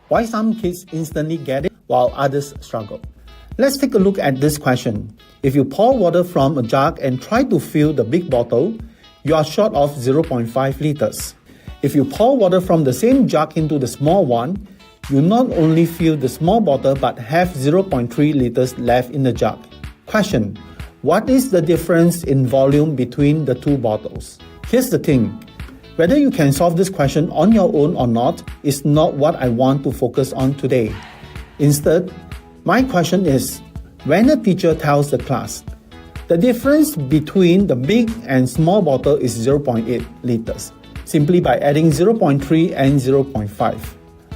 Why some kids instantly get it while others struggle? Let's take a look at this question. If you pour water from a jug and try to fill the big bottle, you are short of 0.5 liters. If you pour water from the same jug into the small one, you not only fill the small bottle but have 0.3 liters left in the jug. Question: what is the difference in volume between the two bottles? Here's the thing. Whether you can solve this question on your own or not is not what I want to focus on today. Instead, my question is, when a teacher tells the class, the difference between the big and small bottle is 0.8 liters, simply by adding 0.3 and 0.5.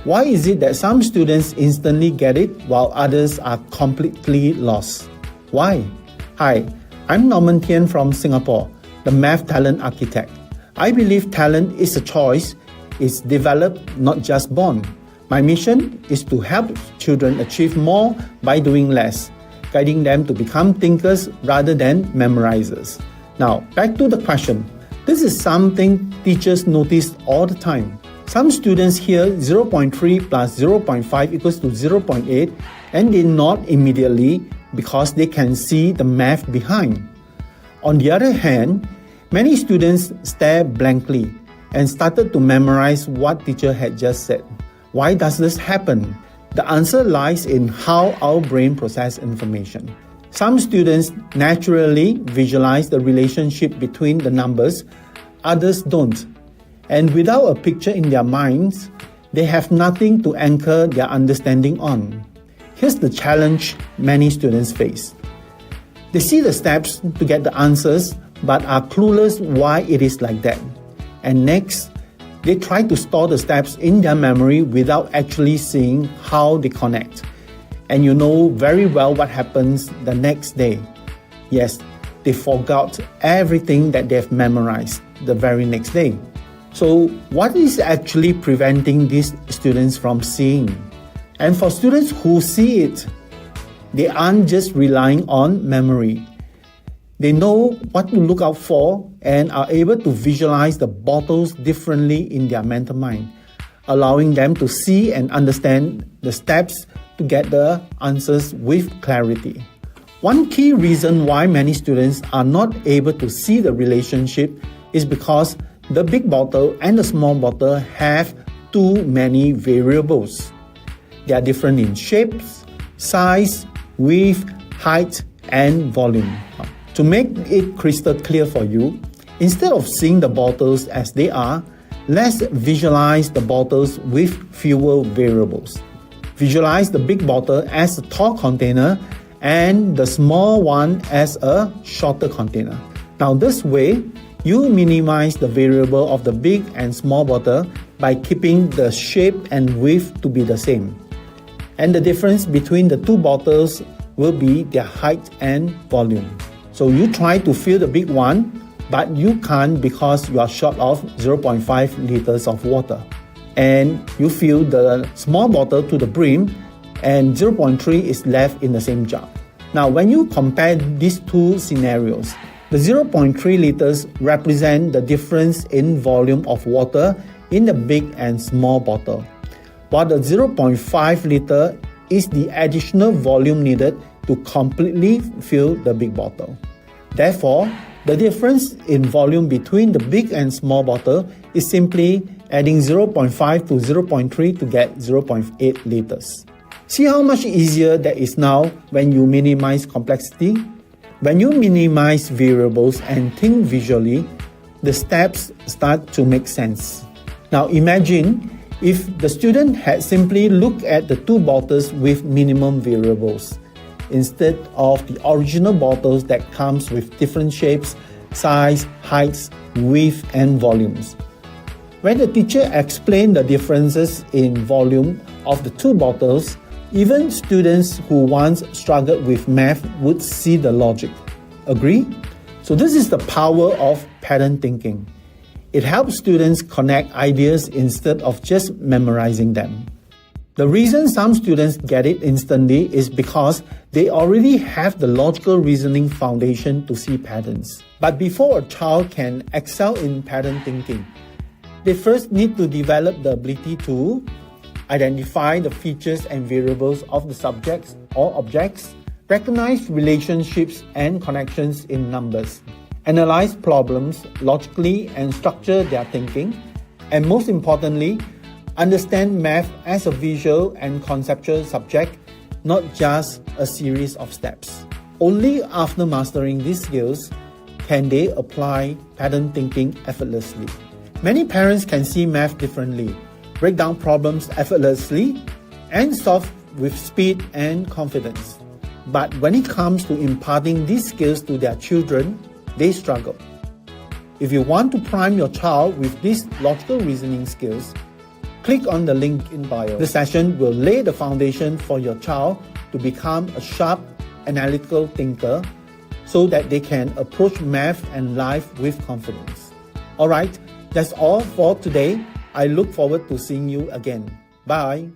Why is it that some students instantly get it while others are completely lost? Why? Hi, I'm Norman Tian from Singapore, the Math Talent Architect. I believe talent is a choice, it's developed, not just born. My mission is to help children achieve more by doing less, guiding them to become thinkers rather than memorizers. Now, back to the question. This is something teachers notice all the time. Some students hear 0.3 plus 0.5 equals to 0.8 and they nod immediately because they can see the math behind. On the other hand, many students stare blankly and started to memorize what teacher had just said. Why does this happen? The answer lies in how our brain processes information. Some students naturally visualize the relationship between the numbers, others don't. And without a picture in their minds, they have nothing to anchor their understanding on. Here's the challenge many students face. They see the steps to get the answers but are clueless why it is like that. And next, they try to store the steps in their memory without actually seeing how they connect. And you know very well what happens the next day. Yes, they forgot everything that they've memorized the very next day. So what is actually preventing these students from seeing? And for students who see it, they aren't just relying on memory. They know what to look out for and are able to visualize the bottles differently in their mental mind, allowing them to see and understand the steps to get the answers with clarity. One key reason why many students are not able to see the relationship is because the big bottle and the small bottle have too many variables. They are different in shapes, size, width, height, and volume. To make it crystal clear for you, instead of seeing the bottles as they are, let's visualize the bottles with fewer variables. Visualize the big bottle as a tall container and the small one as a shorter container. Now this way, you minimize the variable of the big and small bottle by keeping the shape and width to be the same. And the difference between the two bottles will be their height and volume. So you try to fill the big one, but you can't because you are short of 0.5 liters of water. And you fill the small bottle to the brim and 0.3 is left in the same jug. Now when you compare these two scenarios, the 0.3 liters represent the difference in volume of water in the big and small bottle, while the 0.5 liter is the additional volume needed to completely fill the big bottle. Therefore, the difference in volume between the big and small bottle is simply adding 0.5 to 0.3 to get 0.8 liters. See how much easier that is now when you minimize complexity? When you minimize variables and think visually, the steps start to make sense. Now imagine if the student had simply looked at the two bottles with minimum variables, instead of the original bottles that comes with different shapes, size, heights, width, and volumes. When the teacher explained the differences in volume of the two bottles, even students who once struggled with math would see the logic. Agree? So this is the power of pattern thinking. It helps students connect ideas instead of just memorizing them. The reason some students get it instantly is because they already have the logical reasoning foundation to see patterns. But before a child can excel in pattern thinking, they first need to develop the ability to identify the features and variables of the subjects or objects, recognize relationships and connections in numbers, analyze problems logically and structure their thinking, and most importantly, understand math as a visual and conceptual subject, not just a series of steps. Only after mastering these skills can they apply pattern thinking effortlessly. Many parents can see math differently, break down problems effortlessly, and solve with speed and confidence. But when it comes to imparting these skills to their children, they struggle. If you want to prime your child with these logical reasoning skills, click on the link in bio. The session will lay the foundation for your child to become a sharp, analytical thinker so that they can approach math and life with confidence. Alright, that's all for today. I look forward to seeing you again. Bye.